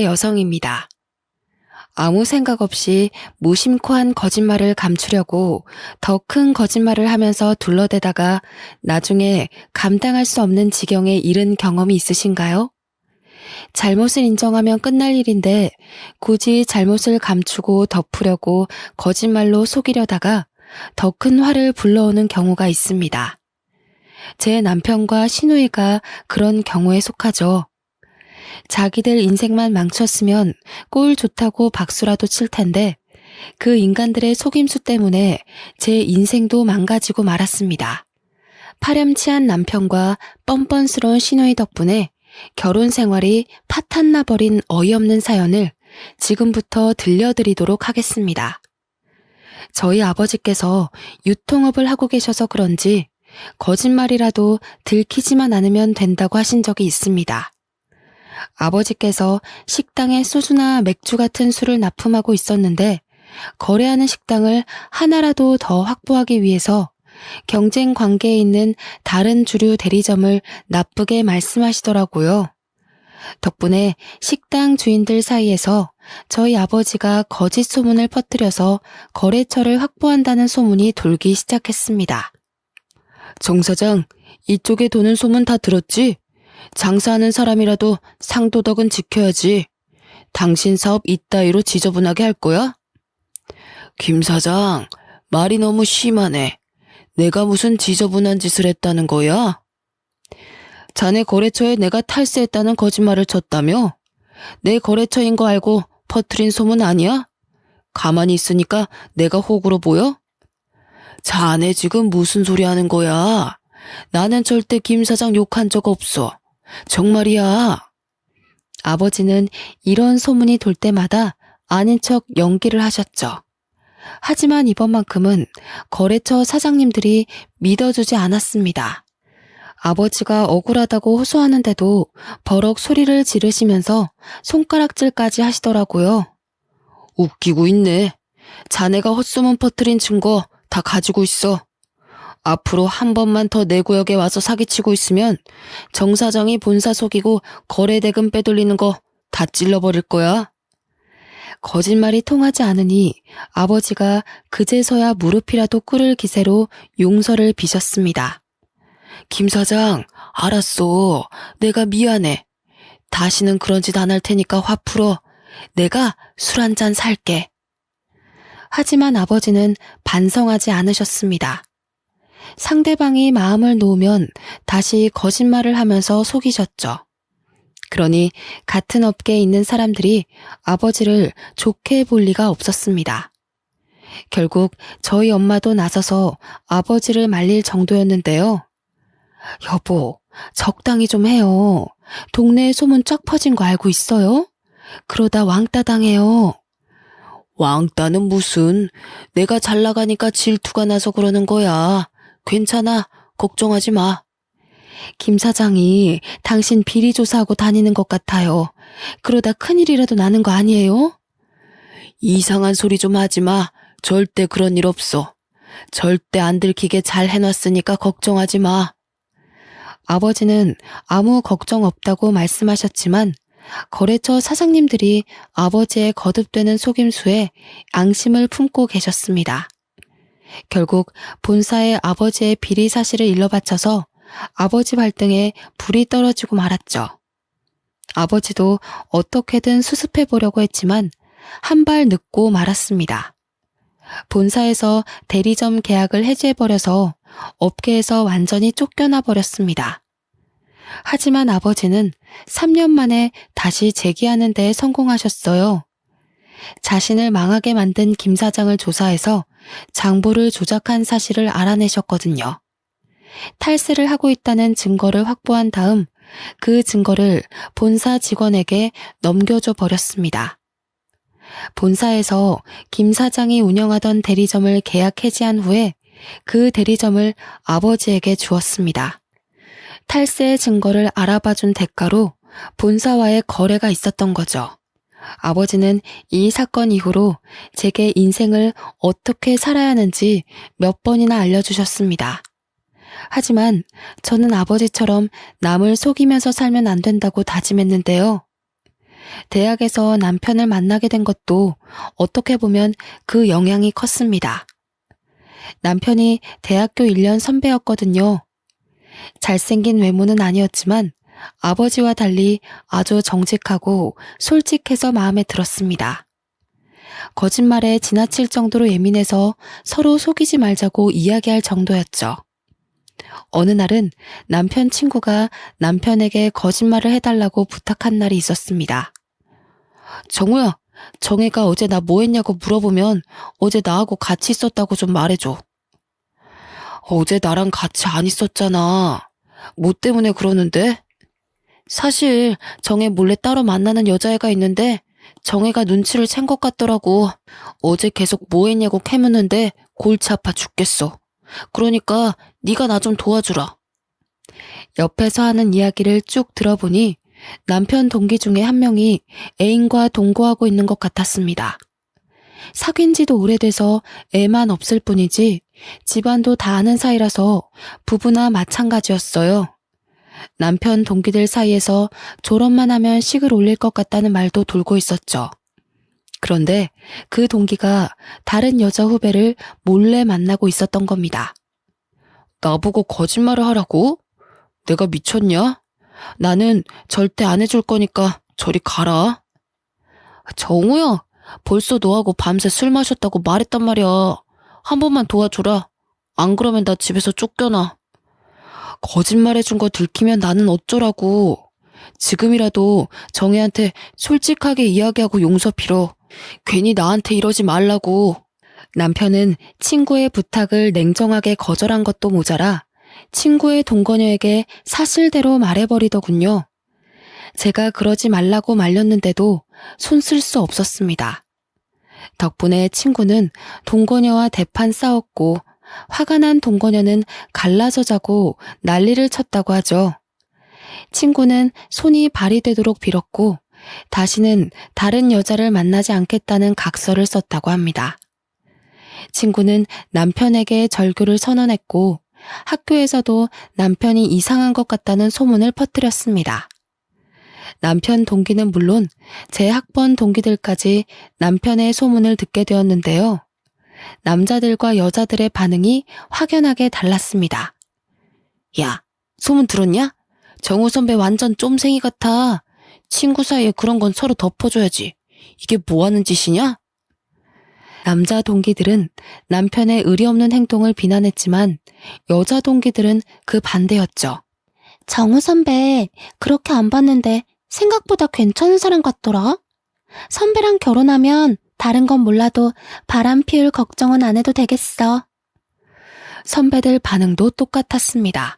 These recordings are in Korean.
여성입니다. 아무 생각 없이 무심코 한 거짓말을 감추려고 더 큰 거짓말을 하면서 둘러대다가 나중에 감당할 수 없는 지경에 이른 경험이 있으신가요? 잘못을 인정하면 끝날 일인데 굳이 잘못을 감추고 덮으려고 거짓말로 속이려다가 더 큰 화를 불러오는 경우가 있습니다. 제 남편과 시누이가 그런 경우에 속하죠. 자기들 인생만 망쳤으면 꼴 좋다고 박수라도 칠 텐데 그 인간들의 속임수 때문에 제 인생도 망가지고 말았습니다. 파렴치한 남편과 뻔뻔스러운 시누이 덕분에 결혼 생활이 파탄나버린 어이없는 사연을 지금부터 들려드리도록 하겠습니다. 저희 아버지께서 유통업을 하고 계셔서 그런지 거짓말이라도 들키지만 않으면 된다고 하신 적이 있습니다. 아버지께서 식당에 소주나 맥주 같은 술을 납품하고 있었는데 거래하는 식당을 하나라도 더 확보하기 위해서 경쟁 관계에 있는 다른 주류 대리점을 나쁘게 말씀하시더라고요. 덕분에 식당 주인들 사이에서 저희 아버지가 거짓 소문을 퍼뜨려서 거래처를 확보한다는 소문이 돌기 시작했습니다. 정 사장, 이쪽에 도는 소문 다 들었지? 장사하는 사람이라도 상도덕은 지켜야지. 당신 사업 이따위로 지저분하게 할 거야? 김 사장, 말이 너무 심하네. 내가 무슨 지저분한 짓을 했다는 거야? 자네 거래처에 내가 탈세했다는 거짓말을 쳤다며? 내 거래처인 거 알고 퍼뜨린 소문 아니야? 가만히 있으니까 내가 호구로 보여? 자네 지금 무슨 소리 하는 거야? 나는 절대 김 사장 욕한 적 없어. 정말이야. 아버지는 이런 소문이 돌 때마다 아닌 척 연기를 하셨죠. 하지만 이번만큼은 거래처 사장님들이 믿어주지 않았습니다. 아버지가 억울하다고 호소하는데도 버럭 소리를 지르시면서 손가락질까지 하시더라고요. 웃기고 있네. 자네가 헛소문 퍼뜨린 증거 다 가지고 있어. 앞으로 한 번만 더 내 구역에 와서 사기치고 있으면 정 사장이 본사 속이고 거래대금 빼돌리는 거 다 찔러버릴 거야. 거짓말이 통하지 않으니 아버지가 그제서야 무릎이라도 꿇을 기세로 용서를 비셨습니다. 김 사장, 알았어. 내가 미안해. 다시는 그런 짓 안 할 테니까 화 풀어. 내가 술 한 잔 살게. 하지만 아버지는 반성하지 않으셨습니다. 상대방이 마음을 놓으면 다시 거짓말을 하면서 속이셨죠. 그러니 같은 업계에 있는 사람들이 아버지를 좋게 볼 리가 없었습니다. 결국 저희 엄마도 나서서 아버지를 말릴 정도였는데요. 여보, 적당히 좀 해요. 동네에 소문 쫙 퍼진 거 알고 있어요? 그러다 왕따 당해요. 왕따는 무슨, 내가 잘 나가니까 질투가 나서 그러는 거야. 괜찮아, 걱정하지 마. 김 사장이 당신 비리 조사하고 다니는 것 같아요. 그러다 큰일이라도 나는 거 아니에요? 이상한 소리 좀 하지 마. 절대 그런 일 없어. 절대 안 들키게 잘 해놨으니까 걱정하지 마. 아버지는 아무 걱정 없다고 말씀하셨지만 거래처 사장님들이 아버지의 거듭되는 속임수에 앙심을 품고 계셨습니다. 결국 본사에 아버지의 비리 사실을 일러바쳐서 아버지 발등에 불이 떨어지고 말았죠. 아버지도 어떻게든 수습해 보려고 했지만 한 발 늦고 말았습니다. 본사에서 대리점 계약을 해지해버려서 업계에서 완전히 쫓겨나 버렸습니다. 하지만 아버지는 3년 만에 다시 재기하는 데 성공하셨어요. 자신을 망하게 만든 김 사장을 조사해서 장부를 조작한 사실을 알아내셨거든요. 탈세를 하고 있다는 증거를 확보한 다음 그 증거를 본사 직원에게 넘겨줘 버렸습니다. 본사에서 김 사장이 운영하던 대리점을 계약 해지한 후에 그 대리점을 아버지에게 주었습니다. 탈세의 증거를 알아봐준 대가로 본사와의 거래가 있었던 거죠. 아버지는 이 사건 이후로 제게 인생을 어떻게 살아야 하는지 몇 번이나 알려주셨습니다. 하지만 저는 아버지처럼 남을 속이면서 살면 안 된다고 다짐했는데요. 대학에서 남편을 만나게 된 것도 어떻게 보면 그 영향이 컸습니다. 남편이 대학교 1년 선배였거든요. 잘생긴 외모는 아니었지만 아버지와 달리 아주 정직하고 솔직해서 마음에 들었습니다. 거짓말에 지나칠 정도로 예민해서 서로 속이지 말자고 이야기할 정도였죠. 어느 날은 남편 친구가 남편에게 거짓말을 해달라고 부탁한 날이 있었습니다. 정우야, 정혜가 어제 나 뭐 했냐고 물어보면 어제 나하고 같이 있었다고 좀 말해줘. 어제 나랑 같이 안 있었잖아. 뭐 때문에 그러는데? 사실 정혜 몰래 따로 만나는 여자애가 있는데 정혜가 눈치를 챈 것 같더라고. 어제 계속 뭐 했냐고 캐묻는데 골치 아파 죽겠어. 그러니까 네가 나 좀 도와주라. 옆에서 하는 이야기를 쭉 들어보니 남편 동기 중에 한 명이 애인과 동거하고 있는 것 같았습니다. 사귄 지도 오래돼서 애만 없을 뿐이지 집안도 다 아는 사이라서 부부나 마찬가지였어요. 남편 동기들 사이에서 졸업만 하면 식을 올릴 것 같다는 말도 돌고 있었죠. 그런데 그 동기가 다른 여자 후배를 몰래 만나고 있었던 겁니다. 나보고 거짓말을 하라고? 내가 미쳤냐? 나는 절대 안 해줄 거니까 저리 가라. 정우야, 벌써 너하고 밤새 술 마셨다고 말했단 말이야. 한 번만 도와줘라. 안 그러면 나 집에서 쫓겨나. 거짓말해준 거 들키면 나는 어쩌라고. 지금이라도 정혜한테 솔직하게 이야기하고 용서 빌어. 괜히 나한테 이러지 말라고. 남편은 친구의 부탁을 냉정하게 거절한 것도 모자라 친구의 동거녀에게 사실대로 말해버리더군요. 제가 그러지 말라고 말렸는데도 손 쓸 수 없었습니다. 덕분에 친구는 동거녀와 대판 싸웠고 화가 난 동거녀는 갈라져 자고 난리를 쳤다고 하죠. 친구는 손이 발이 되도록 빌었고 다시는 다른 여자를 만나지 않겠다는 각서를 썼다고 합니다. 친구는 남편에게 절교를 선언했고 학교에서도 남편이 이상한 것 같다는 소문을 퍼뜨렸습니다. 남편 동기는 물론 제 학번 동기들까지 남편의 소문을 듣게 되었는데요. 남자들과 여자들의 반응이 확연하게 달랐습니다. 야, 소문 들었냐? 정우 선배 완전 쫌생이 같아. 친구 사이에 그런 건 서로 덮어줘야지. 이게 뭐 하는 짓이냐? 남자 동기들은 남편의 의리 없는 행동을 비난했지만 여자 동기들은 그 반대였죠. 정우 선배, 그렇게 안 봤는데 생각보다 괜찮은 사람 같더라. 선배랑 결혼하면 다른 건 몰라도 바람 피울 걱정은 안 해도 되겠어. 선배들 반응도 똑같았습니다.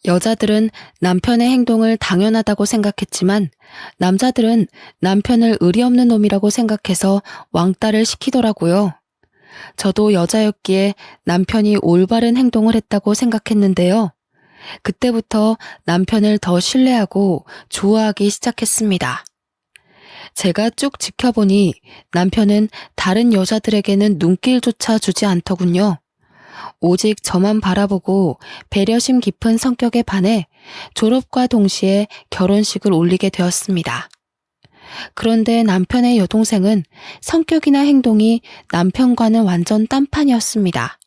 여자들은 남편의 행동을 당연하다고 생각했지만 남자들은 남편을 의리 없는 놈이라고 생각해서 왕따를 시키더라고요. 저도 여자였기에 남편이 올바른 행동을 했다고 생각했는데요. 그때부터 남편을 더 신뢰하고 좋아하기 시작했습니다. 제가 쭉 지켜보니 남편은 다른 여자들에게는 눈길조차 주지 않더군요. 오직 저만 바라보고 배려심 깊은 성격에 반해 졸업과 동시에 결혼식을 올리게 되었습니다. 그런데 남편의 여동생은 성격이나 행동이 남편과는 완전 딴판이었습니다.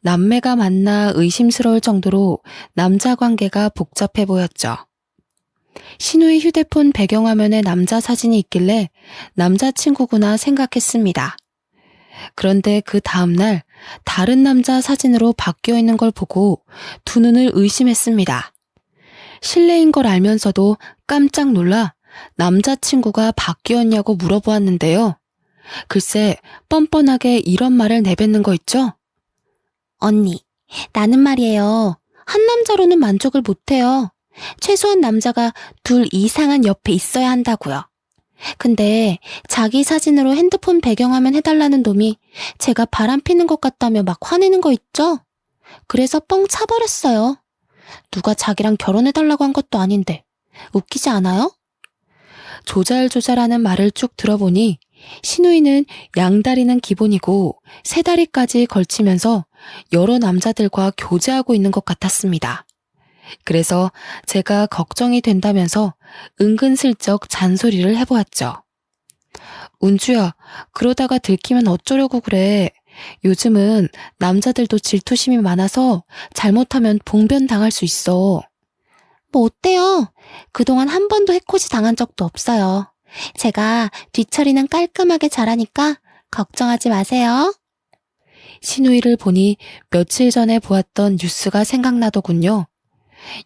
남매가 만나 의심스러울 정도로 남자 관계가 복잡해 보였죠. 신우의 휴대폰 배경화면에 남자 사진이 있길래 남자친구구나 생각했습니다. 그런데 그 다음날 다른 남자 사진으로 바뀌어 있는 걸 보고 두 눈을 의심했습니다. 실례인 걸 알면서도 깜짝 놀라 남자친구가 바뀌었냐고 물어보았는데요. 글쎄 뻔뻔하게 이런 말을 내뱉는 거 있죠? 언니, 나는 말이에요. 한 남자로는 만족을 못해요. 최소한 남자가 둘 이상은 옆에 있어야 한다고요. 근데 자기 사진으로 핸드폰 배경화면 해달라는 놈이 제가 바람 피는 것 같다며 막 화내는 거 있죠? 그래서 뻥 차버렸어요. 누가 자기랑 결혼해달라고 한 것도 아닌데 웃기지 않아요? 조잘조잘하는 말을 쭉 들어보니 신우이는 양다리는 기본이고 세 다리까지 걸치면서 여러 남자들과 교제하고 있는 것 같았습니다. 그래서 제가 걱정이 된다면서 은근슬쩍 잔소리를 해보았죠. 운주야, 그러다가 들키면 어쩌려고 그래. 요즘은 남자들도 질투심이 많아서 잘못하면 봉변 당할 수 있어. 뭐 어때요? 그동안 한 번도 해코지 당한 적도 없어요. 제가 뒤처리는 깔끔하게 잘하니까 걱정하지 마세요. 신우이를 보니 며칠 전에 보았던 뉴스가 생각나더군요.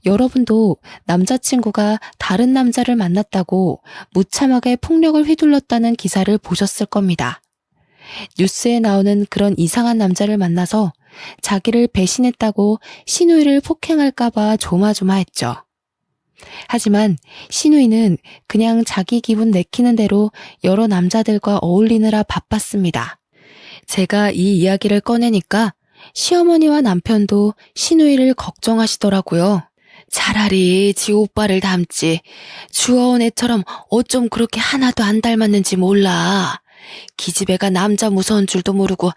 여러분도 남자친구가 다른 남자를 만났다고 무참하게 폭력을 휘둘렀다는 기사를 보셨을 겁니다. 뉴스에 나오는 그런 이상한 남자를 만나서 자기를 배신했다고 신우이를 폭행할까봐 조마조마했죠. 하지만 신우이는 그냥 자기 기분 내키는 대로 여러 남자들과 어울리느라 바빴습니다. 제가 이 이야기를 꺼내니까 시어머니와 남편도 신우이를 걱정하시더라고요. 차라리 지 오빠를 닮지. 주워온 애처럼 어쩜 그렇게 하나도 안 닮았는지 몰라. 기집애가 남자 무서운 줄도 모르고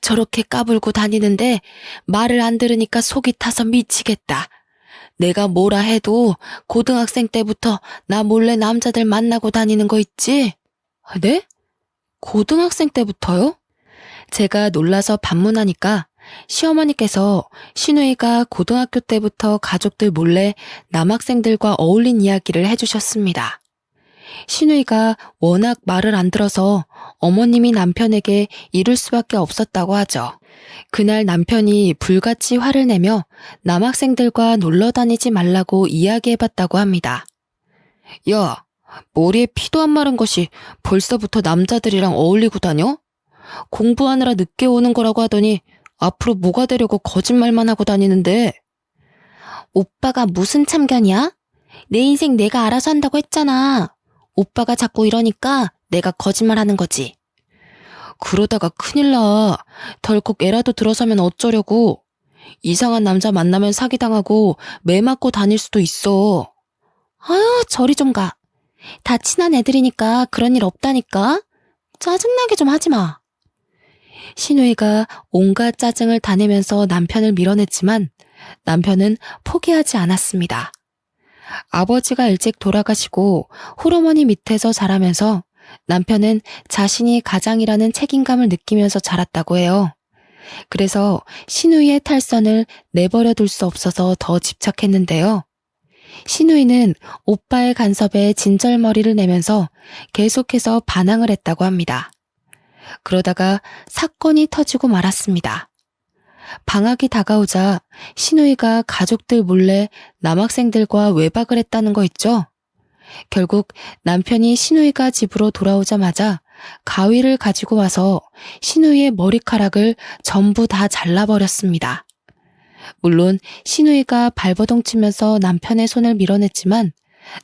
저렇게 까불고 다니는데 말을 안 들으니까 속이 타서 미치겠다. 내가 뭐라 해도 고등학생 때부터 나 몰래 남자들 만나고 다니는 거 있지? 네? 고등학생 때부터요? 제가 놀라서 반문하니까 시어머니께서 신우이가 고등학교 때부터 가족들 몰래 남학생들과 어울린 이야기를 해주셨습니다. 신우이가 워낙 말을 안 들어서 어머님이 남편에게 이룰 수밖에 없었다고 하죠. 그날 남편이 불같이 화를 내며 남학생들과 놀러 다니지 말라고 이야기해봤다고 합니다. 야, 머리에 피도 안 마른 것이 벌써부터 남자들이랑 어울리고 다녀? 공부하느라 늦게 오는 거라고 하더니 앞으로 뭐가 되려고 거짓말만 하고 다니는데. 오빠가 무슨 참견이야? 내 인생 내가 알아서 한다고 했잖아. 오빠가 자꾸 이러니까 내가 거짓말하는 거지. 그러다가 큰일 나. 덜컥 애라도 들어서면 어쩌려고. 이상한 남자 만나면 사기당하고 매 맞고 다닐 수도 있어. 아유, 저리 좀 가. 다 친한 애들이니까 그런 일 없다니까. 짜증나게 좀 하지 마. 신우이가 온갖 짜증을 다 내면서 남편을 밀어냈지만 남편은 포기하지 않았습니다. 아버지가 일찍 돌아가시고 홀어머니 밑에서 자라면서 남편은 자신이 가장이라는 책임감을 느끼면서 자랐다고 해요. 그래서 신우이의 탈선을 내버려 둘 수 없어서 더 집착했는데요. 신우이는 오빠의 간섭에 진절머리를 내면서 계속해서 반항을 했다고 합니다. 그러다가 사건이 터지고 말았습니다. 방학이 다가오자 신우이가 가족들 몰래 남학생들과 외박을 했다는 거 있죠? 결국 남편이 신우이가 집으로 돌아오자마자 가위를 가지고 와서 신우이의 머리카락을 전부 다 잘라버렸습니다. 물론 신우이가 발버둥 치면서 남편의 손을 밀어냈지만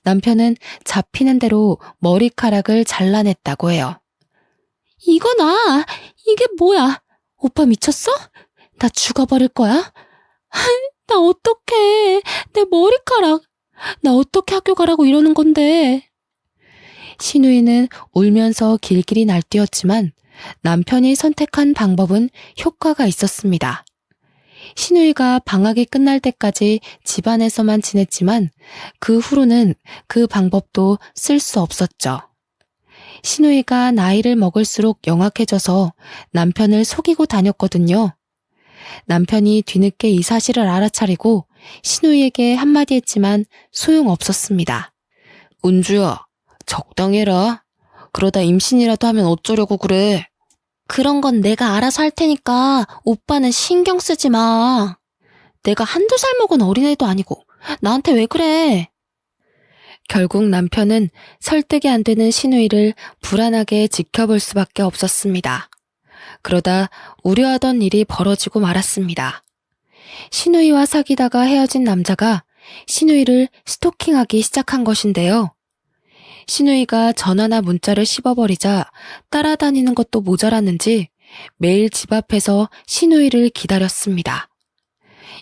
남편은 잡히는 대로 머리카락을 잘라냈다고 해요. 이거나! 이게 뭐야? 오빠 미쳤어? 나 죽어버릴 거야? 나 어떡해. 내 머리카락. 나 어떻게 학교 가라고 이러는 건데. 신우이는 울면서 길길이 날뛰었지만 남편이 선택한 방법은 효과가 있었습니다. 신우이가 방학이 끝날 때까지 집안에서만 지냈지만 그 후로는 그 방법도 쓸 수 없었죠. 신우이가 나이를 먹을수록 영악해져서 남편을 속이고 다녔거든요. 남편이 뒤늦게 이 사실을 알아차리고 신우이에게 한마디 했지만 소용없었습니다. 운주야, 적당히 해라. 그러다 임신이라도 하면 어쩌려고 그래. 그런 건 내가 알아서 할 테니까 오빠는 신경 쓰지 마. 내가 한두 살 먹은 어린애도 아니고 나한테 왜 그래? 결국 남편은 설득이 안 되는 신우이를 불안하게 지켜볼 수밖에 없었습니다. 그러다 우려하던 일이 벌어지고 말았습니다. 신우이와 사귀다가 헤어진 남자가 신우이를 스토킹하기 시작한 것인데요. 신우이가 전화나 문자를 씹어버리자 따라다니는 것도 모자랐는지 매일 집 앞에서 신우이를 기다렸습니다.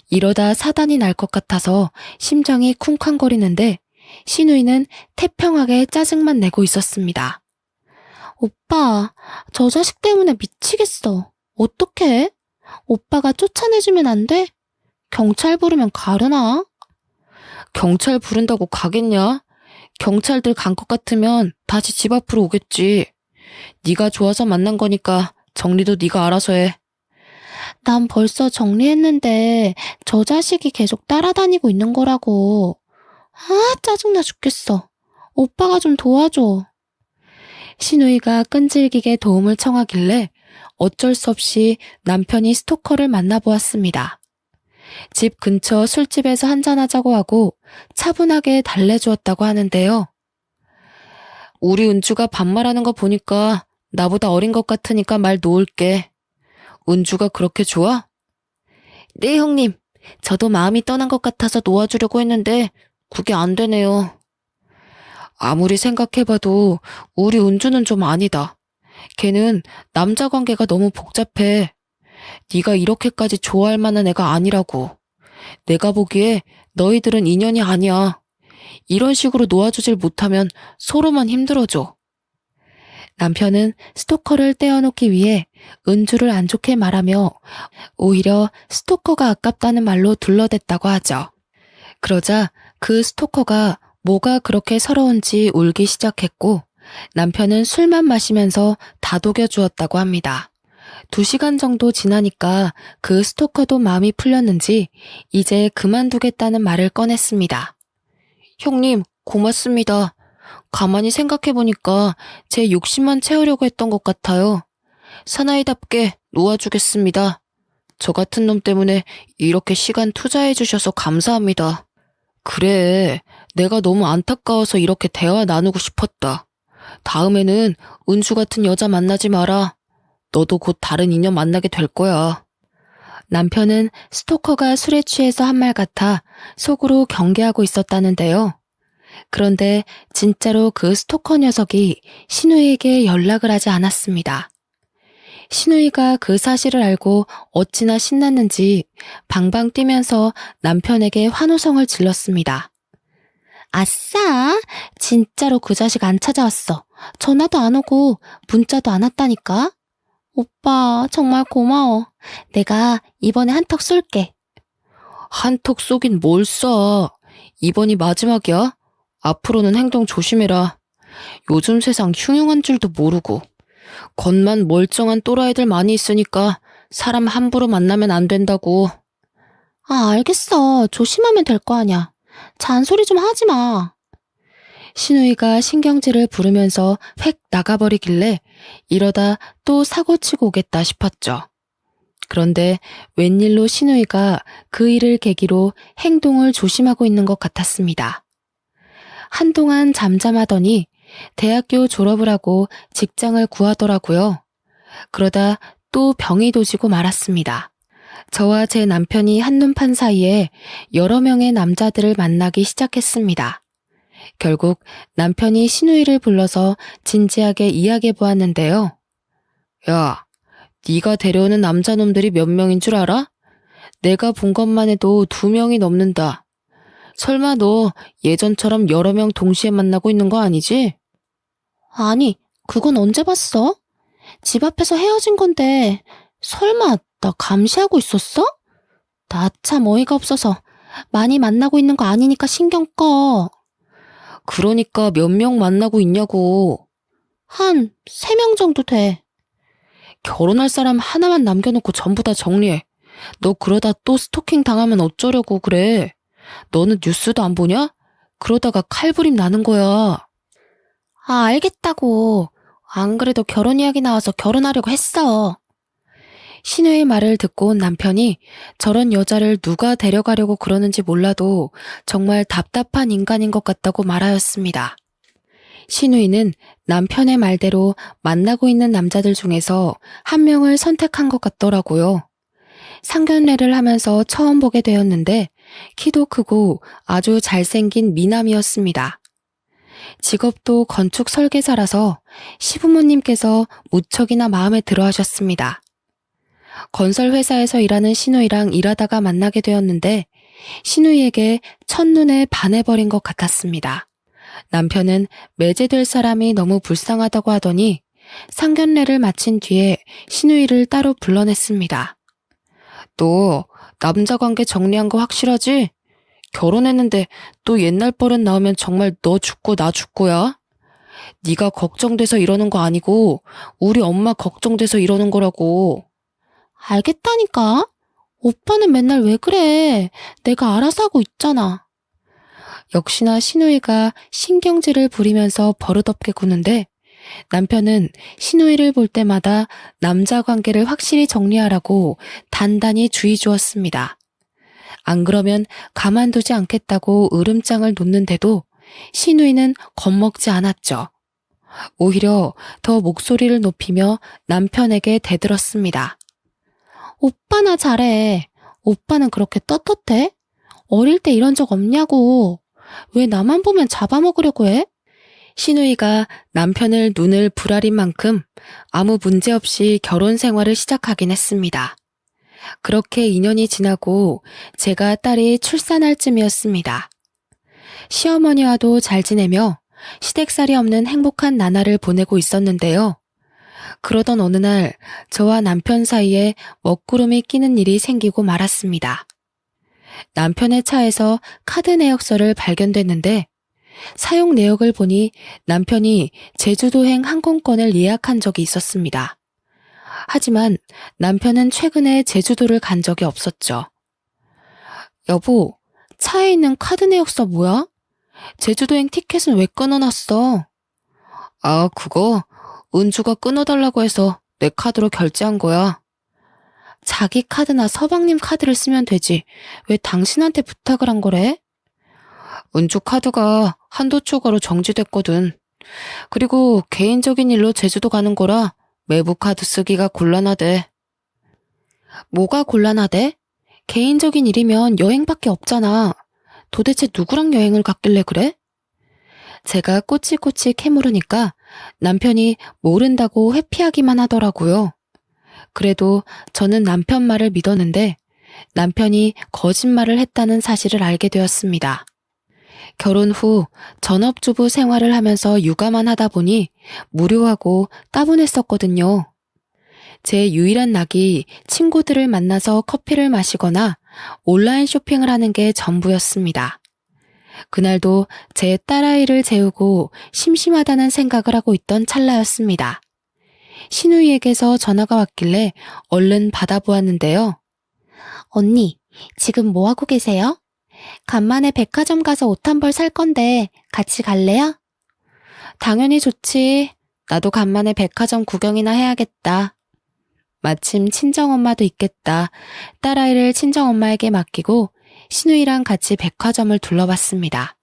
이러다 사단이 날 것 같아서 심장이 쿵쾅거리는데 신우이는 태평하게 짜증만 내고 있었습니다. 오빠, 저 자식 때문에 미치겠어. 어떡해? 오빠가 쫓아내주면 안 돼? 경찰 부르면 가려나? 경찰 부른다고 가겠냐? 경찰들 간 것 같으면 다시 집 앞으로 오겠지. 네가 좋아서 만난 거니까 정리도 네가 알아서 해. 난 벌써 정리했는데 저 자식이 계속 따라다니고 있는 거라고. 아, 짜증나 죽겠어. 오빠가 좀 도와줘. 신우이가 끈질기게 도움을 청하길래 어쩔 수 없이 남편이 스토커를 만나보았습니다. 집 근처 술집에서 한잔하자고 하고 차분하게 달래주었다고 하는데요. 우리 은주가 반말하는 거 보니까 나보다 어린 것 같으니까 말 놓을게. 은주가 그렇게 좋아? 네, 형님. 저도 마음이 떠난 것 같아서 놓아주려고 했는데 그게 안 되네요. 아무리 생각해봐도 우리 은주는 좀 아니다. 걔는 남자 관계가 너무 복잡해. 네가 이렇게까지 좋아할 만한 애가 아니라고. 내가 보기에 너희들은 인연이 아니야. 이런 식으로 놓아주질 못하면 서로만 힘들어져. 남편은 스토커를 떼어놓기 위해 은주를 안 좋게 말하며 오히려 스토커가 아깝다는 말로 둘러댔다고 하죠. 그러자 그 스토커가 뭐가 그렇게 서러운지 울기 시작했고 남편은 술만 마시면서 다독여 주었다고 합니다. 2시간 정도 지나니까 그 스토커도 마음이 풀렸는지 이제 그만두겠다는 말을 꺼냈습니다. 형님, 고맙습니다. 가만히 생각해보니까 제 욕심만 채우려고 했던 것 같아요. 사나이답게 놓아주겠습니다. 저 같은 놈 때문에 이렇게 시간 투자해주셔서 감사합니다. 그래, 내가 너무 안타까워서 이렇게 대화 나누고 싶었다. 다음에는 은주 같은 여자 만나지 마라. 너도 곧 다른 인연 만나게 될 거야. 남편은 스토커가 술에 취해서 한 말 같아 속으로 경계하고 있었다는데요. 그런데 진짜로 그 스토커 녀석이 신우이에게 연락을 하지 않았습니다. 신우이가 그 사실을 알고 어찌나 신났는지 방방 뛰면서 남편에게 환호성을 질렀습니다. 아싸! 진짜로 그 자식 안 찾아왔어. 전화도 안 오고 문자도 안 왔다니까? 오빠 정말 고마워. 내가 이번에 한턱 쏠게. 한턱 쏘긴 뭘 쏴. 이번이 마지막이야. 앞으로는 행동 조심해라. 요즘 세상 흉흉한 줄도 모르고. 겉만 멀쩡한 또라이들 많이 있으니까 사람 함부로 만나면 안 된다고. 아, 알겠어. 조심하면 될 거 아냐. 잔소리 좀 하지 마. 신우이가 신경질을 부르면서 획 나가버리길래 이러다 또 사고치고 오겠다 싶었죠. 그런데 웬일로 신우이가 그 일을 계기로 행동을 조심하고 있는 것 같았습니다. 한동안 잠잠하더니 대학교 졸업을 하고 직장을 구하더라고요. 그러다 또 병이 도지고 말았습니다. 저와 제 남편이 한눈판 사이에 여러 명의 남자들을 만나기 시작했습니다. 결국 남편이 신우이를 불러서 진지하게 이야기해 보았는데요. 야, 네가 데려오는 남자놈들이 몇 명인 줄 알아? 내가 본 것만 해도 2명이 넘는다. 설마 너 예전처럼 여러 명 동시에 만나고 있는 거 아니지? 아니, 그건 언제 봤어? 집 앞에서 헤어진 건데 설마 나 감시하고 있었어? 나 참 어이가 없어서 많이 만나고 있는 거 아니니까 신경 꺼. 그러니까 몇 명 만나고 있냐고. 한 3명 정도 돼. 결혼할 사람 하나만 남겨놓고 전부 다 정리해. 너 그러다 또 스토킹 당하면 어쩌려고 그래. 너는 뉴스도 안 보냐? 그러다가 칼부림 나는 거야. 아, 알겠다고. 안 그래도 결혼 이야기 나와서 결혼하려고 했어. 신우의 말을 듣고 온 남편이 저런 여자를 누가 데려가려고 그러는지 몰라도 정말 답답한 인간인 것 같다고 말하였습니다. 신우이는 남편의 말대로 만나고 있는 남자들 중에서 한 명을 선택한 것 같더라고요. 상견례를 하면서 처음 보게 되었는데 키도 크고 아주 잘생긴 미남이었습니다. 직업도 건축 설계사라서 시부모님께서 무척이나 마음에 들어 하셨습니다. 건설회사에서 일하는 신우이랑 일하다가 만나게 되었는데 신우이에게 첫눈에 반해버린 것 같았습니다. 남편은 매제될 사람이 너무 불쌍하다고 하더니 상견례를 마친 뒤에 신우이를 따로 불러냈습니다. 너 남자 관계 정리한 거 확실하지? 결혼했는데 또 옛날 버릇 나오면 정말 너 죽고 나 죽고야. 네가 걱정돼서 이러는 거 아니고 우리 엄마 걱정돼서 이러는 거라고. 알겠다니까. 오빠는 맨날 왜 그래. 내가 알아서 하고 있잖아. 역시나 신우이가 신경질을 부리면서 버릇없게 구는데 남편은 신우이를 볼 때마다 남자 관계를 확실히 정리하라고 단단히 주의 주었습니다. 안 그러면 가만두지 않겠다고 으름장을 놓는데도 신우이는 겁먹지 않았죠. 오히려 더 목소리를 높이며 남편에게 대들었습니다. 오빠나 잘해. 오빠는 그렇게 떳떳해? 어릴 때 이런 적 없냐고. 왜 나만 보면 잡아먹으려고 해? 신우이가 남편을 눈을 부라린 만큼 아무 문제 없이 결혼 생활을 시작하긴 했습니다. 그렇게 2년이 지나고 제가 딸이 출산할 쯤이었습니다. 시어머니와도 잘 지내며 시댁살이 없는 행복한 나날을 보내고 있었는데요. 그러던 어느 날 저와 남편 사이에 먹구름이 끼는 일이 생기고 말았습니다. 남편의 차에서 카드 내역서를 발견됐는데 사용 내역을 보니 남편이 제주도행 항공권을 예약한 적이 있었습니다. 하지만 남편은 최근에 제주도를 간 적이 없었죠. 여보, 차에 있는 카드 내역서 뭐야? 제주도행 티켓은 왜 끊어놨어? 아, 그거 은주가 끊어달라고 해서 내 카드로 결제한 거야. 자기 카드나 서방님 카드를 쓰면 되지. 왜 당신한테 부탁을 한 거래? 은주 카드가 한도 초과로 정지됐거든. 그리고 개인적인 일로 제주도 가는 거라 외부 카드 쓰기가 곤란하대. 뭐가 곤란하대? 개인적인 일이면 여행밖에 없잖아. 도대체 누구랑 여행을 갔길래 그래? 제가 꼬치꼬치 캐물으니까 남편이 모른다고 회피하기만 하더라고요. 그래도 저는 남편 말을 믿었는데 남편이 거짓말을 했다는 사실을 알게 되었습니다. 결혼 후 전업주부 생활을 하면서 육아만 하다 보니 무료하고 따분했었거든요. 제 유일한 낙이 친구들을 만나서 커피를 마시거나 온라인 쇼핑을 하는 게 전부였습니다. 그날도 제 딸아이를 재우고 심심하다는 생각을 하고 있던 찰나였습니다. 신우이에게서 전화가 왔길래 얼른 받아보았는데요. 언니, 지금 뭐 하고 계세요? 간만에 백화점 가서 옷 한 벌 살 건데 같이 갈래요? 당연히 좋지. 나도 간만에 백화점 구경이나 해야겠다. 마침 친정엄마도 있겠다. 딸아이를 친정엄마에게 맡기고 신우이랑 같이 백화점을 둘러봤습니다.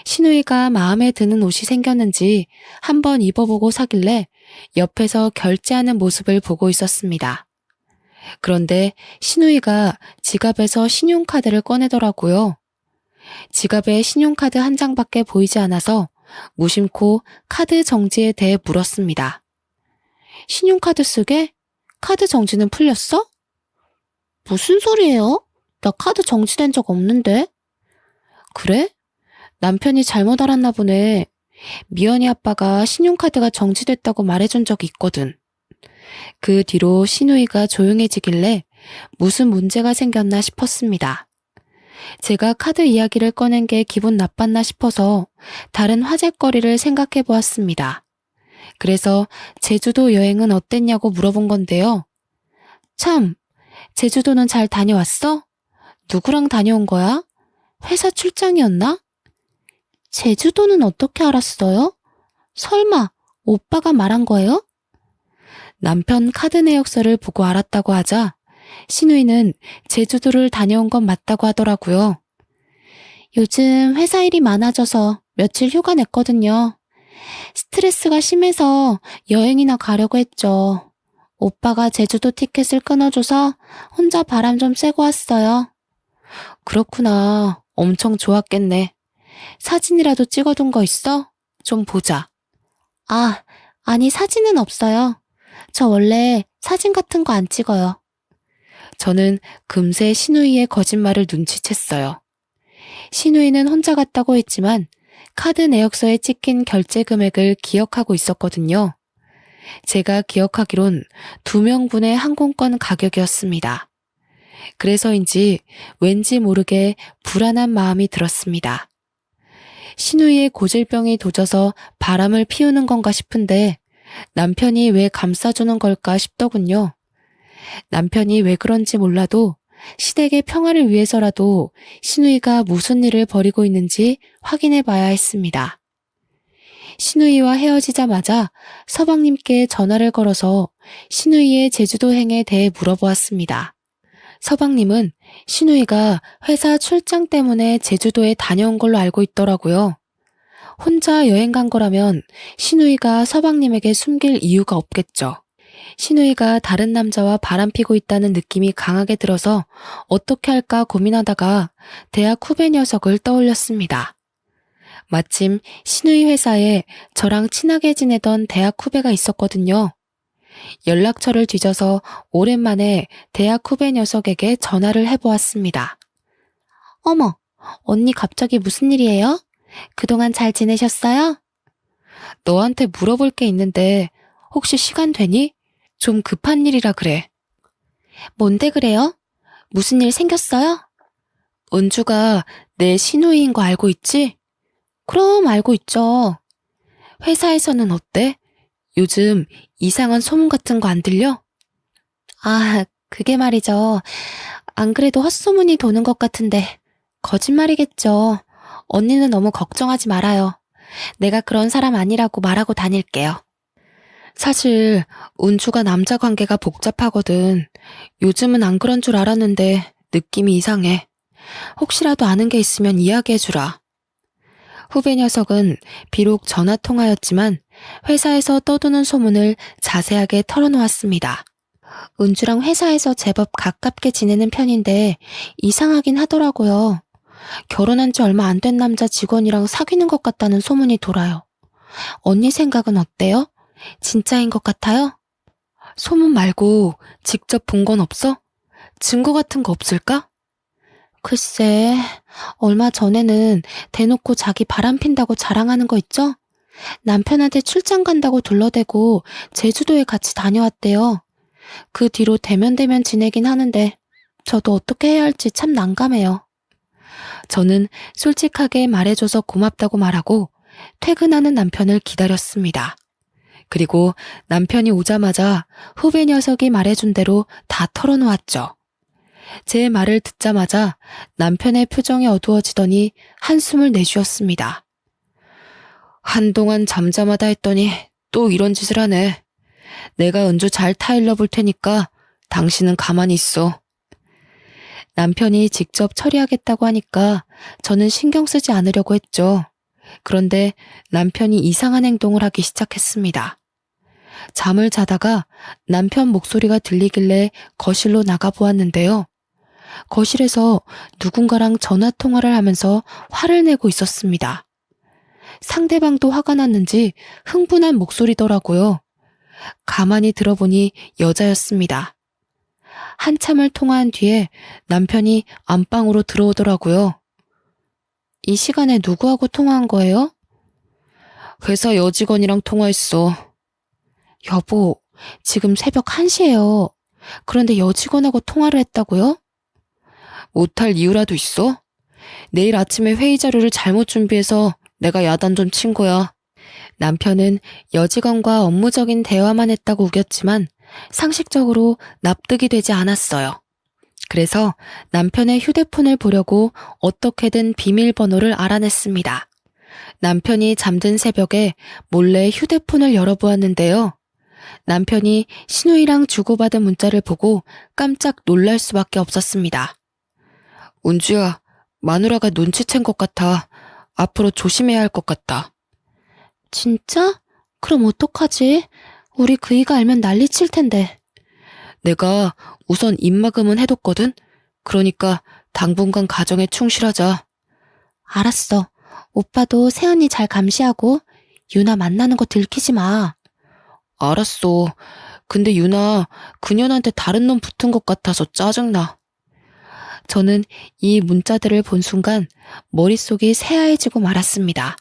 신우이가 마음에 드는 옷이 생겼는지 한번 입어보고 사길래 옆에서 결제하는 모습을 보고 있었습니다. 그런데 신우이가 지갑에서 신용카드를 꺼내더라고요. 지갑에 신용카드 한 장밖에 보이지 않아서 무심코 카드 정지에 대해 물었습니다. 신용카드 쓰게? 카드 정지는 풀렸어? 무슨 소리예요? 나 카드 정지된 적 없는데? 그래? 남편이 잘못 알았나 보네. 미연이 아빠가 신용카드가 정지됐다고 말해준 적이 있거든. 그 뒤로 신우이가 조용해지길래 무슨 문제가 생겼나 싶었습니다. 제가 카드 이야기를 꺼낸 게 기분 나빴나 싶어서 다른 화제거리를 생각해 보았습니다. 그래서 제주도 여행은 어땠냐고 물어본 건데요. 참, 제주도는 잘 다녀왔어? 누구랑 다녀온 거야? 회사 출장이었나? 제주도는 어떻게 알았어요? 설마 오빠가 말한 거예요? 남편 카드 내역서를 보고 알았다고 하자 신우이는 제주도를 다녀온 건 맞다고 하더라고요. 요즘 회사 일이 많아져서 며칠 휴가 냈거든요. 스트레스가 심해서 여행이나 가려고 했죠. 오빠가 제주도 티켓을 끊어줘서 혼자 바람 좀 쐬고 왔어요. 그렇구나. 엄청 좋았겠네. 사진이라도 찍어둔 거 있어? 좀 보자. 아, 아니 사진은 없어요. 저 원래 사진 같은 거 안 찍어요. 저는 금세 신우이의 거짓말을 눈치챘어요. 신우이는 혼자 갔다고 했지만 카드 내역서에 찍힌 결제 금액을 기억하고 있었거든요. 제가 기억하기론 2명분의 항공권 가격이었습니다. 그래서인지 왠지 모르게 불안한 마음이 들었습니다. 신우이의 고질병이 도져서 바람을 피우는 건가 싶은데 남편이 왜 감싸주는 걸까 싶더군요. 남편이 왜 그런지 몰라도 시댁의 평화를 위해서라도 신우이가 무슨 일을 벌이고 있는지 확인해 봐야 했습니다. 신우이와 헤어지자마자 서방님께 전화를 걸어서 신우이의 제주도행에 대해 물어보았습니다. 서방님은 신우이가 회사 출장 때문에 제주도에 다녀온 걸로 알고 있더라고요. 혼자 여행 간 거라면 신우이가 서방님에게 숨길 이유가 없겠죠. 신우이가 다른 남자와 바람피고 있다는 느낌이 강하게 들어서 어떻게 할까 고민하다가 대학 후배 녀석을 떠올렸습니다. 마침 신우이 회사에 저랑 친하게 지내던 대학 후배가 있었거든요. 연락처를 뒤져서 오랜만에 대학 후배 녀석에게 전화를 해보았습니다. 어머, 언니 갑자기 무슨 일이에요? 그동안 잘 지내셨어요? 너한테 물어볼 게 있는데 혹시 시간 되니? 좀 급한 일이라 그래. 뭔데 그래요? 무슨 일 생겼어요? 은주가 내 신우이인 거 알고 있지? 그럼 알고 있죠. 회사에서는 어때? 요즘 이상한 소문 같은 거 안 들려? 아, 그게 말이죠. 안 그래도 헛소문이 도는 것 같은데 거짓말이겠죠. 언니는 너무 걱정하지 말아요. 내가 그런 사람 아니라고 말하고 다닐게요. 사실 은주가 남자 관계가 복잡하거든. 요즘은 안 그런 줄 알았는데 느낌이 이상해. 혹시라도 아는 게 있으면 이야기해주라. 후배 녀석은 비록 전화통화였지만 회사에서 떠도는 소문을 자세하게 털어놓았습니다. 은주랑 회사에서 제법 가깝게 지내는 편인데 이상하긴 하더라고요. 결혼한 지 얼마 안 된 남자 직원이랑 사귀는 것 같다는 소문이 돌아요. 언니 생각은 어때요? 진짜인 것 같아요? 소문 말고 직접 본 건 없어? 증거 같은 거 없을까? 글쎄, 얼마 전에는 대놓고 자기 바람핀다고 자랑하는 거 있죠? 남편한테 출장 간다고 둘러대고 제주도에 같이 다녀왔대요. 그 뒤로 대면대면 지내긴 하는데 저도 어떻게 해야 할지 참 난감해요. 저는 솔직하게 말해줘서 고맙다고 말하고 퇴근하는 남편을 기다렸습니다. 그리고 남편이 오자마자 후배 녀석이 말해준 대로 다 털어놓았죠. 제 말을 듣자마자 남편의 표정이 어두워지더니 한숨을 내쉬었습니다. 한동안 잠잠하다 했더니 또 이런 짓을 하네. 내가 은주 잘 타일러 볼 테니까 당신은 가만히 있어. 남편이 직접 처리하겠다고 하니까 저는 신경 쓰지 않으려고 했죠. 그런데 남편이 이상한 행동을 하기 시작했습니다. 잠을 자다가 남편 목소리가 들리길래 거실로 나가보았는데요. 거실에서 누군가랑 전화통화를 하면서 화를 내고 있었습니다. 상대방도 화가 났는지 흥분한 목소리더라고요. 가만히 들어보니 여자였습니다. 한참을 통화한 뒤에 남편이 안방으로 들어오더라고요. 이 시간에 누구하고 통화한 거예요? 회사 여직원이랑 통화했어. 여보, 지금 새벽 1시예요. 그런데 여직원하고 통화를 했다고요? 못할 이유라도 있어? 내일 아침에 회의 자료를 잘못 준비해서 내가 야단 좀 친 거야. 남편은 여직원과 업무적인 대화만 했다고 우겼지만 상식적으로 납득이 되지 않았어요. 그래서 남편의 휴대폰을 보려고 어떻게든 비밀번호를 알아냈습니다. 남편이 잠든 새벽에 몰래 휴대폰을 열어보았는데요. 남편이 신우이랑 주고받은 문자를 보고 깜짝 놀랄 수밖에 없었습니다. 은주야, 마누라가 눈치챈 것 같아. 앞으로 조심해야 할 것 같다. 진짜? 그럼 어떡하지? 우리 그이가 알면 난리칠 텐데. 내가 우선 입막음은 해뒀거든? 그러니까 당분간 가정에 충실하자. 알았어. 오빠도 새언니 잘 감시하고 유나 만나는 거 들키지 마. 알았어. 근데 유나 그년한테 다른 놈 붙은 것 같아서 짜증나. 저는 이 문자들을 본 순간 머릿속이 새하얘지고 말았습니다.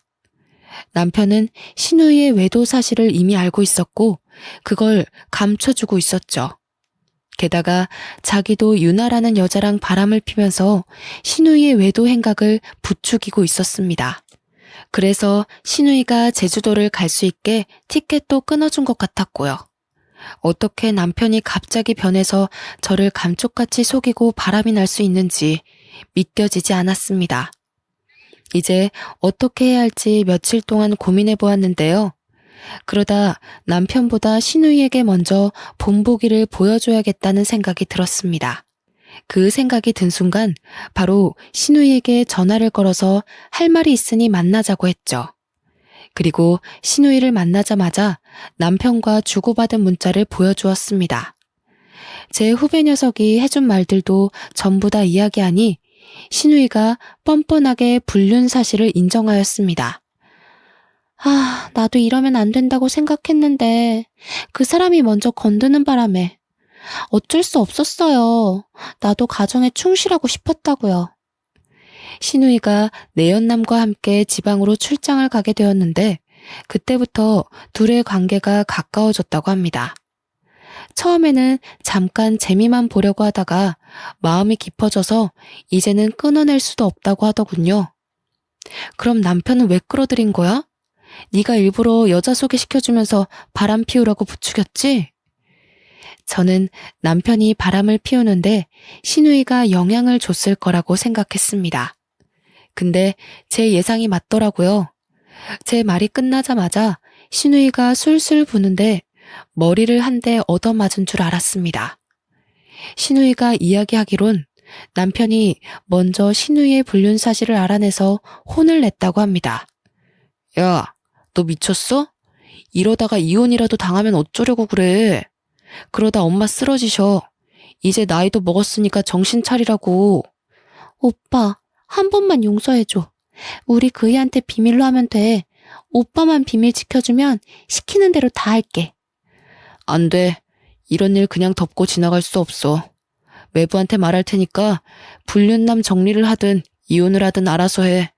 남편은 신우이의 외도 사실을 이미 알고 있었고 그걸 감춰주고 있었죠. 게다가 자기도 유나라는 여자랑 바람을 피면서 신우이의 외도 행각을 부추기고 있었습니다. 그래서 신우이가 제주도를 갈 수 있게 티켓도 끊어준 것 같았고요. 어떻게 남편이 갑자기 변해서 저를 감쪽같이 속이고 바람이 날 수 있는지 믿겨지지 않았습니다. 이제 어떻게 해야 할지 며칠 동안 고민해 보았는데요. 그러다 남편보다 신우이에게 먼저 본보기를 보여줘야겠다는 생각이 들었습니다. 그 생각이 든 순간 바로 신우이에게 전화를 걸어서 할 말이 있으니 만나자고 했죠. 그리고 신우이를 만나자마자 남편과 주고받은 문자를 보여주었습니다. 제 후배 녀석이 해준 말들도 전부 다 이야기하니 신우이가 뻔뻔하게 불륜 사실을 인정하였습니다. 나도 이러면 안 된다고 생각했는데 그 사람이 먼저 건드는 바람에 어쩔 수 없었어요. 나도 가정에 충실하고 싶었다고요. 신우이가 내연남과 함께 지방으로 출장을 가게 되었는데 그때부터 둘의 관계가 가까워졌다고 합니다. 처음에는 잠깐 재미만 보려고 하다가 마음이 깊어져서 이제는 끊어낼 수도 없다고 하더군요. 그럼 남편은 왜 끌어들인 거야? 네가 일부러 여자 소개시켜주면서 바람 피우라고 부추겼지? 저는 남편이 바람을 피우는데 신우이가 영향을 줬을 거라고 생각했습니다. 근데 제 예상이 맞더라고요. 제 말이 끝나자마자 신우이가 술술 부는데 머리를 한 대 얻어맞은 줄 알았습니다. 신우이가 이야기하기론 남편이 먼저 신우이의 불륜 사실을 알아내서 혼을 냈다고 합니다. 야, 너 미쳤어? 이러다가 이혼이라도 당하면 어쩌려고 그래? 그러다 엄마 쓰러지셔. 이제 나이도 먹었으니까 정신 차리라고. 오빠, 한 번만 용서해줘. 우리 그이한테 비밀로 하면 돼. 오빠만 비밀 지켜주면 시키는 대로 다 할게. 안 돼. 이런 일 그냥 덮고 지나갈 수 없어. 외부한테 말할 테니까 불륜남 정리를 하든 이혼을 하든 알아서 해.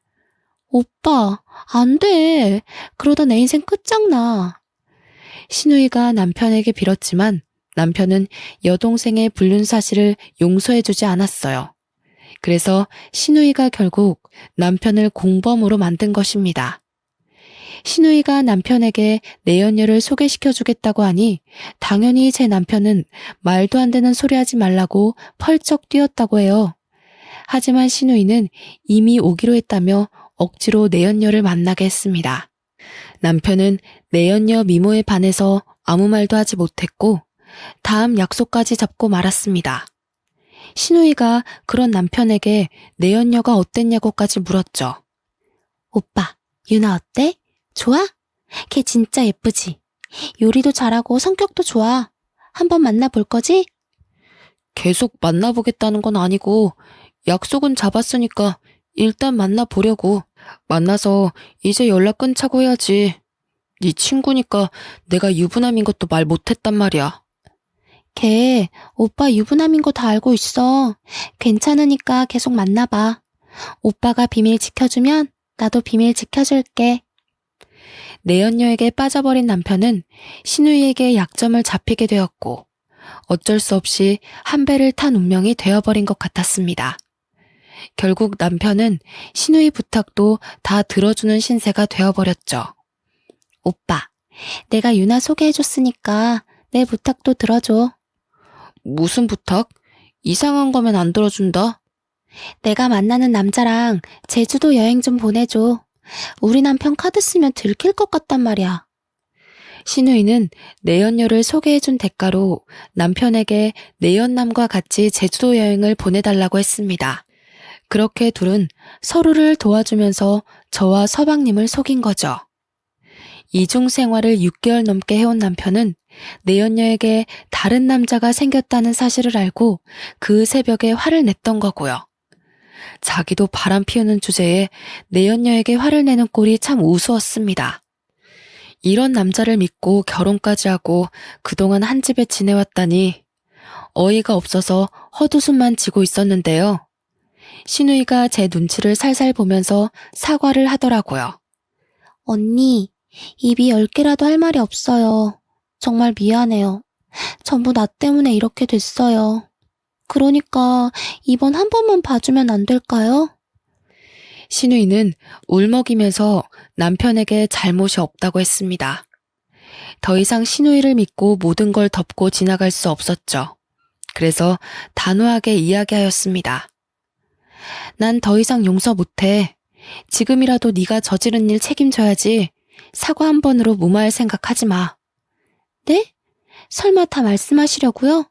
오빠, 안 돼. 그러다 내 인생 끝장나. 신우이가 남편에게 빌었지만 남편은 여동생의 불륜 사실을 용서해주지 않았어요. 그래서 신우이가 결국 남편을 공범으로 만든 것입니다. 신우이가 남편에게 내연녀를 소개시켜주겠다고 하니 당연히 제 남편은 말도 안 되는 소리 하지 말라고 펄쩍 뛰었다고 해요. 하지만 신우이는 이미 오기로 했다며 억지로 내연녀를 만나게 했습니다. 남편은 내연녀 미모에 반해서 아무 말도 하지 못했고 다음 약속까지 잡고 말았습니다. 신우이가 그런 남편에게 내연녀가 어땠냐고까지 물었죠. 오빠, 유나 어때? 좋아? 걔 진짜 예쁘지? 요리도 잘하고 성격도 좋아. 한번 만나볼 거지? 계속 만나보겠다는 건 아니고 약속은 잡았으니까 일단 만나보려고. 만나서 이제 연락 끊자고 해야지. 네 친구니까 내가 유부남인 것도 말 못했단 말이야. 걔 오빠 유부남인 거 다 알고 있어. 괜찮으니까 계속 만나봐. 오빠가 비밀 지켜주면 나도 비밀 지켜줄게. 내연녀에게 빠져버린 남편은 신우이에게 약점을 잡히게 되었고 어쩔 수 없이 한 배를 탄 운명이 되어버린 것 같았습니다. 결국 남편은 신우이 부탁도 다 들어주는 신세가 되어버렸죠. 오빠, 내가 유나 소개해줬으니까 내 부탁도 들어줘. 무슨 부탁? 이상한 거면 안 들어준다. 내가 만나는 남자랑 제주도 여행 좀 보내줘. 우리 남편 카드 쓰면 들킬 것 같단 말이야. 신우이는 내연녀를 소개해준 대가로 남편에게 내연남과 같이 제주도 여행을 보내달라고 했습니다. 그렇게 둘은 서로를 도와주면서 저와 서방님을 속인 거죠. 이중 생활을 6개월 넘게 해온 남편은 내연녀에게 다른 남자가 생겼다는 사실을 알고 그 새벽에 화를 냈던 거고요. 자기도 바람 피우는 주제에 내연녀에게 화를 내는 꼴이 참 우스웠습니다. 이런 남자를 믿고 결혼까지 하고 그동안 한 집에 지내왔다니 어이가 없어서 헛웃음만 지고 있었는데요. 신우이가 제 눈치를 살살 보면서 사과를 하더라고요. 언니, 입이 10개라도 할 말이 없어요. 정말 미안해요. 전부 나 때문에 이렇게 됐어요. 그러니까 이번 한 번만 봐주면 안 될까요? 신우이는 울먹이면서 남편에게 잘못이 없다고 했습니다. 더 이상 신우이를 믿고 모든 걸 덮고 지나갈 수 없었죠. 그래서 단호하게 이야기하였습니다. 난 더 이상 용서 못해. 지금이라도 네가 저지른 일 책임져야지. 사과 한 번으로 무마할 생각하지 마. 네? 설마 다 말씀하시려고요?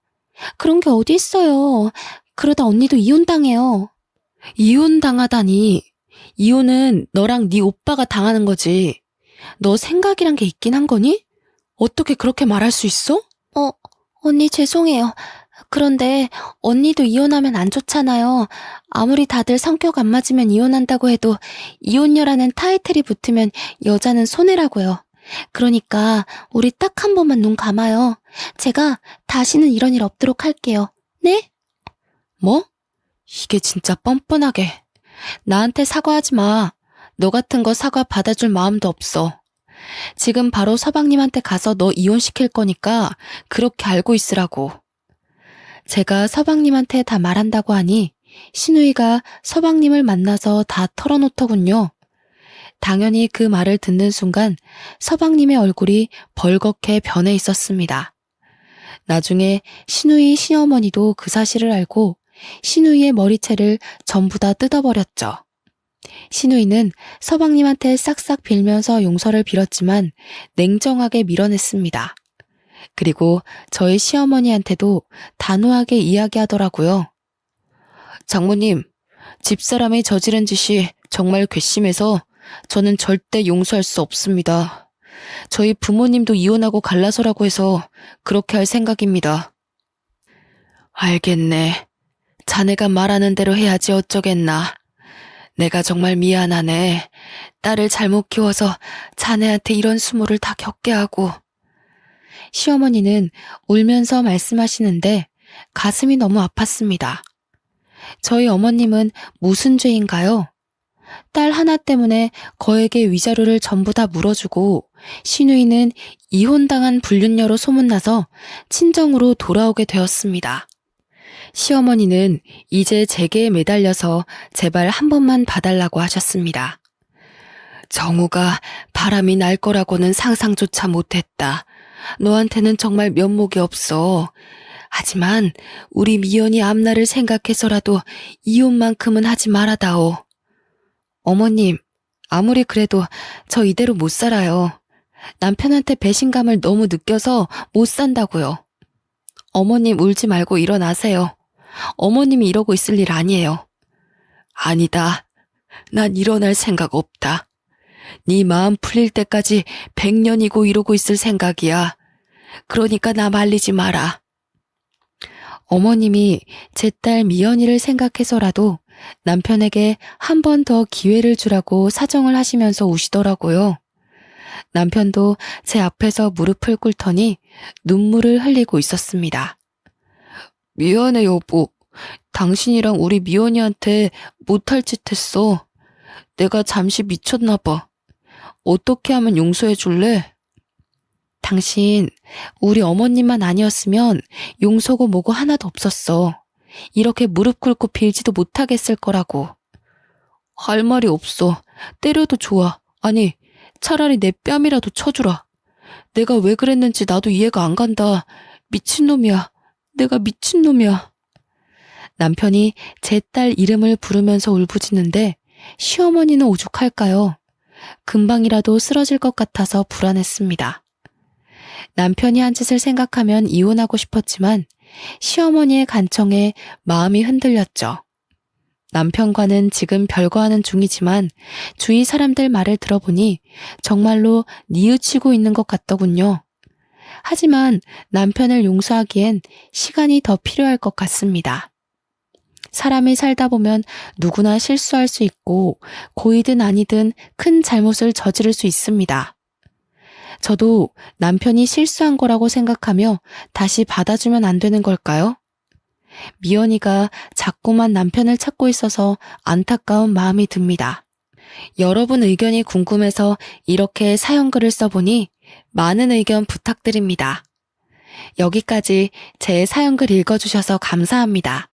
그런 게 어디 있어요. 그러다 언니도 이혼당해요. 이혼당하다니. 이혼은 너랑 네 오빠가 당하는 거지. 너 생각이란 게 있긴 한 거니? 어떻게 그렇게 말할 수 있어? 언니 죄송해요. 그런데 언니도 이혼하면 안 좋잖아요. 아무리 다들 성격 안 맞으면 이혼한다고 해도 이혼녀라는 타이틀이 붙으면 여자는 손해라고요. 그러니까 우리 딱 한 번만 눈 감아요. 제가 다시는 이런 일 없도록 할게요. 네? 뭐? 이게 진짜 뻔뻔하게. 나한테 사과하지 마. 너 같은 거 사과 받아줄 마음도 없어. 지금 바로 서방님한테 가서 너 이혼시킬 거니까 그렇게 알고 있으라고. 제가 서방님한테 다 말한다고 하니 신우이가 서방님을 만나서 다 털어놓더군요. 당연히 그 말을 듣는 순간 서방님의 얼굴이 벌겋게 변해 있었습니다. 나중에 신우이 시어머니도 그 사실을 알고 신우이의 머리채를 전부 다 뜯어버렸죠. 신우이는 서방님한테 싹싹 빌면서 용서를 빌었지만 냉정하게 밀어냈습니다. 그리고 저희 시어머니한테도 단호하게 이야기하더라고요. 장모님, 집사람이 저지른 짓이 정말 괘씸해서 저는 절대 용서할 수 없습니다. 저희 부모님도 이혼하고 갈라서라고 해서 그렇게 할 생각입니다. 알겠네. 자네가 말하는 대로 해야지 어쩌겠나. 내가 정말 미안하네. 딸을 잘못 키워서 자네한테 이런 수모를 다 겪게 하고. 시어머니는 울면서 말씀하시는데 가슴이 너무 아팠습니다. 저희 어머님은 무슨 죄인가요? 딸 하나 때문에 거액의 위자료를 전부 다 물어주고 신우이는 이혼당한 불륜녀로 소문나서 친정으로 돌아오게 되었습니다. 시어머니는 이제 제게에 매달려서 제발 한 번만 봐달라고 하셨습니다. 정우가 바람이 날 거라고는 상상조차 못했다. 너한테는 정말 면목이 없어. 하지만 우리 미연이 앞날을 생각해서라도 이혼만큼은 하지 말아다오. 어머님, 아무리 그래도 저 이대로 못 살아요. 남편한테 배신감을 너무 느껴서 못 산다고요. 어머님 울지 말고 일어나세요. 어머님이 이러고 있을 일 아니에요. 아니다. 난 일어날 생각 없다. 네 마음 풀릴 때까지 100년이고 이러고 있을 생각이야. 그러니까 나 말리지 마라. 어머님이 제 딸 미연이를 생각해서라도 남편에게 한 번 더 기회를 주라고 사정을 하시면서 우시더라고요. 남편도 제 앞에서 무릎을 꿇더니 눈물을 흘리고 있었습니다. 미안해 여보. 당신이랑 우리 미연이한테 못할 짓 했어. 내가 잠시 미쳤나 봐. 어떻게 하면 용서해 줄래? 당신 우리 어머님만 아니었으면 용서고 뭐고 하나도 없었어. 이렇게 무릎 꿇고 빌지도 못하겠을 거라고. 할 말이 없어. 때려도 좋아. 아니, 차라리 내 뺨이라도 쳐주라. 내가 왜 그랬는지 나도 이해가 안 간다. 미친놈이야. 내가 미친놈이야. 남편이 제 딸 이름을 부르면서 울부짖는데 시어머니는 오죽할까요? 금방이라도 쓰러질 것 같아서 불안했습니다. 남편이 한 짓을 생각하면 이혼하고 싶었지만 시어머니의 간청에 마음이 흔들렸죠. 남편과는 지금 별거하는 중이지만 주위 사람들 말을 들어보니 정말로 뉘우치고 있는 것 같더군요. 하지만 남편을 용서하기엔 시간이 더 필요할 것 같습니다. 사람이 살다 보면 누구나 실수할 수 있고 고이든 아니든 큰 잘못을 저지를 수 있습니다. 저도 남편이 실수한 거라고 생각하며 다시 받아주면 안 되는 걸까요? 미연이가 자꾸만 남편을 찾고 있어서 안타까운 마음이 듭니다. 여러분 의견이 궁금해서 이렇게 사연글을 써보니 많은 의견 부탁드립니다. 여기까지 제 사연글 읽어주셔서 감사합니다.